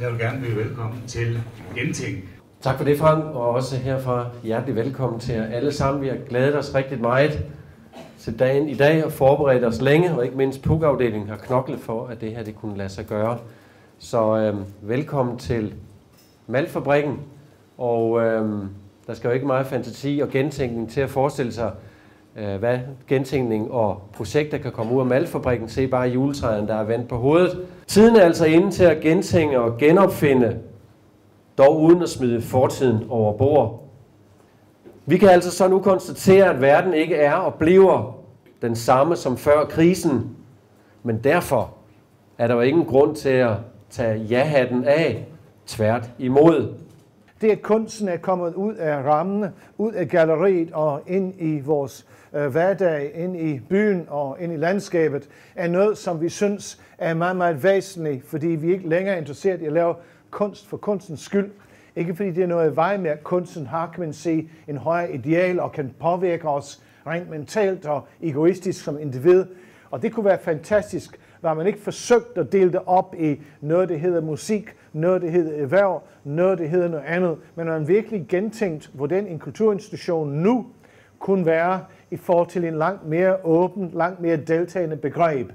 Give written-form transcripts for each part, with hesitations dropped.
Jeg vil gerne byde velkommen til Gentænk. Tak for det, Frank, og også herfra hjertelig velkommen til jer alle sammen. Vi har glædet os rigtig meget til dagen i dag og forberedt os længe, og ikke mindst PUC-afdelingen har knoklet for, at det her det kunne lade sig gøre. Så velkommen til Maltfabrikken, og der skal jo ikke meget fantasi og gentænkning til at forestille sig, hvad gentænkning og projekter kan komme ud af Maltfabrikken. Se bare juletræerne, der er vendt på hovedet. Tiden er altså inde til at gentænke og genopfinde, dog uden at smide fortiden over bord. Vi kan altså så nu konstatere, at verden ikke er og bliver den samme som før krisen, men derfor er der jo ingen grund til at tage ja-hatten af, tvært imod. Det, at kunsten er kommet ud af rammene, ud af galleriet og ind i vores hverdag, ind i byen og ind i landskabet, er noget, som vi synes er meget, meget væsentligt, fordi vi ikke længere er interesseret i at lave kunst for kunstens skyld. Ikke fordi det er noget i vej med, at kunsten har, kan man sige, en højere ideal og kan påvirke os rent mentalt og egoistisk som individ. Og det kunne være fantastisk, var man ikke forsøgt at dele det op i noget, der hedder musik, noget, der hedder erhverv, noget, der hedder noget andet. Men man virkelig gentænkt, hvordan en kulturinstitution nu kunne være i forhold til en langt mere åben, langt mere deltagende begreb.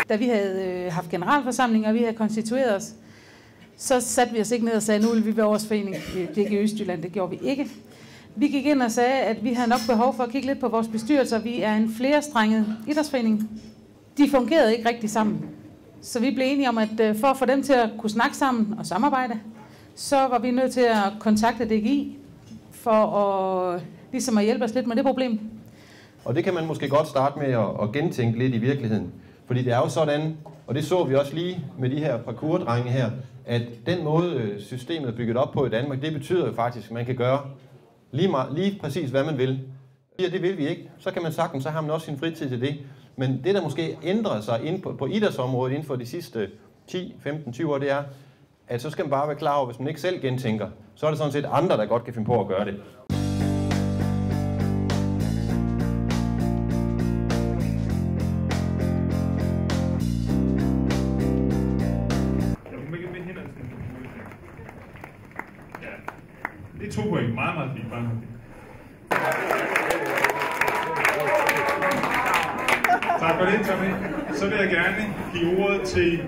Da vi havde haft generalforsamling, og vi havde konstitueret os, så satte vi os ikke ned og sagde, nu vil vi være årsforening. Det er i Østjylland, det gjorde vi ikke. Vi gik ind og sagde, at vi havde nok behov for at kigge lidt på vores bestyrelser. Vi er en flerstrenget idrætsforening. De fungerede ikke rigtig sammen. Så vi blev enige om, at for at få dem til at kunne snakke sammen og samarbejde, så var vi nødt til at kontakte DGI for at, ligesom at hjælpe os lidt med det problem. Og det kan man måske godt starte med at gentænke lidt i virkeligheden. Fordi det er jo sådan, og det så vi også lige med de her parkour-drenge her, at den måde systemet er bygget op på i Danmark, det betyder jo faktisk, at man kan gøre lige præcis hvad man vil. Ja, det vil vi ikke. Så kan man sagtens, så har man også sin fritid til det. Men det der måske ændrer sig inden på idrætsområdet inden for de sidste 10, 15, 20 år, det er, at så skal man bare være klar over, hvis man ikke selv gentænker, så er det sådan set andre, der godt kan finde på at gøre det. Det er 2 point. Meget, meget fint. Tak for det, Tommy. Så vil jeg gerne give ordet til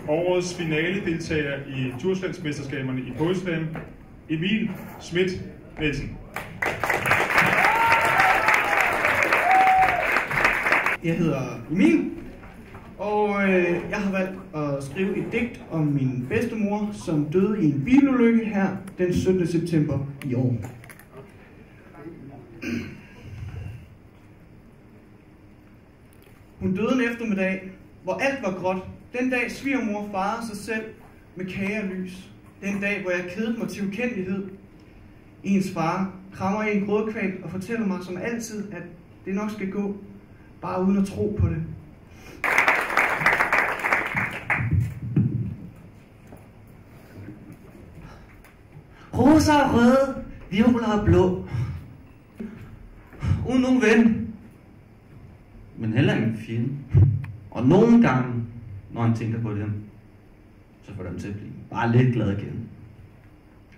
årets finaledeltager i Djurslandsmesterskaberne i Bådslam, Emil Schmidt Nielsen. Jeg hedder Emil, og jeg har valgt at skrive et digt om min bedstemor, som døde i en bilulykke her den 17. september i år. Hun døde en eftermiddag, hvor alt var gråt. Den dag svigermor farede sig selv med kage og lys. Den dag, hvor jeg kedede mig til ukendelighed. Ens far krammer i en grødkval og fortæller mig som altid, at det nok skal gå, bare uden at tro på det. Rosa er røde, violer er blå. Uden nogen ven, men heller ingen fjende. Og nogle gange, når han tænker på dem, så får dem til at blive bare lidt glad igen.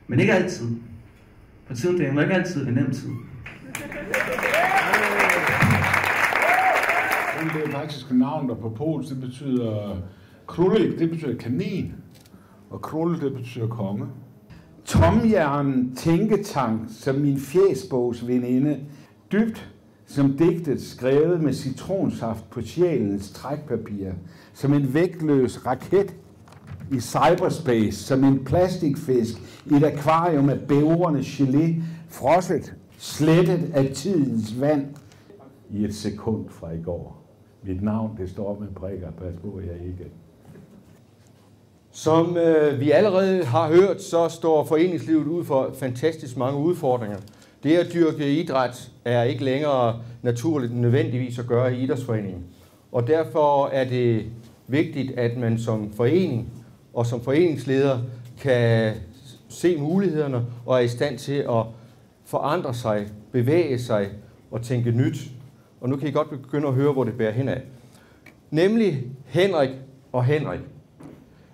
Men ikke altid. For tiden det var ikke altid en nem tid. Det er faktisk navn, der på polsk, det betyder krulik, det betyder kanin. Og krul, det betyder konge. Tomjern tænketank som min fjesbogsveninde, dybt som digtet skrevet med citronsaft på sjælens trækpapir, som en vægtløs raket i cyberspace, som en plastikfisk i et akvarium af bævrende gelé, frosset, slettet af tidens vand i et sekund fra i går. Mit navn, det står med prikker, pas på, jeg ikke. Som vi allerede har hørt, så står foreningslivet ud for fantastisk mange udfordringer. Det at dyrke idræt er ikke længere naturligt nødvendigvis at gøre i idrætsforeningen. Og derfor er det vigtigt, at man som forening og som foreningsleder kan se mulighederne og er i stand til at forandre sig, bevæge sig og tænke nyt. Og nu kan I godt begynde at høre, hvor det bærer henad. Nemlig Henrik og Henrik.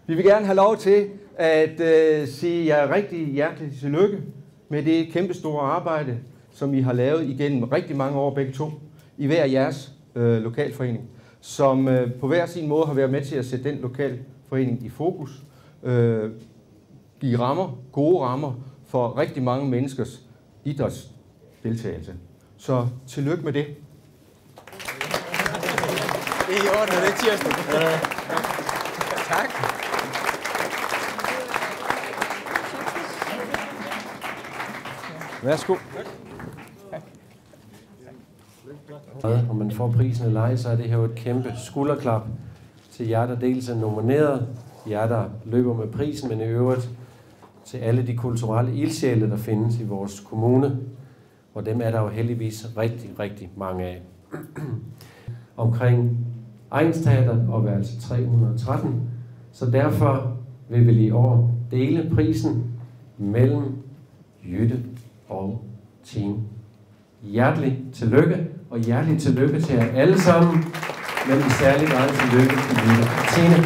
Vi vil gerne have lov til at sige jer rigtig hjerteligt tillykke med det kæmpestore arbejde, som I har lavet igennem rigtig mange år begge to, i hver jeres lokalforening, som på hver sin måde har været med til at sætte den lokalforening i fokus, give rammer, gode rammer for rigtig mange menneskers idrætsdeltagelse. Så tillykke med det. Det er i orden, det er tirsdag. Tak. Værsgo. Om man får prisen eller ej, så er det her jo et kæmpe skulderklap til jer, der dels er nomineret, jer, der løber med prisen, men i øvrigt til alle de kulturelle ildsjæle, der findes i vores kommune, og dem er der jo heldigvis rigtig, rigtig mange af. Omkring Egnsteatret og værelse 313. Så derfor vil vi i år dele prisen mellem Jytte og Tine. Hjertelig tillykke, og hjertelig tillykke til jer alle sammen, men i særlig grad tillykke til Jytte og Tine.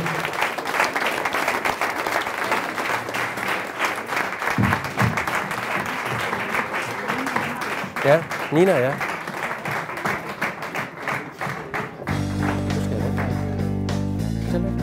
Ja, Nina, ja. Nu skal jeg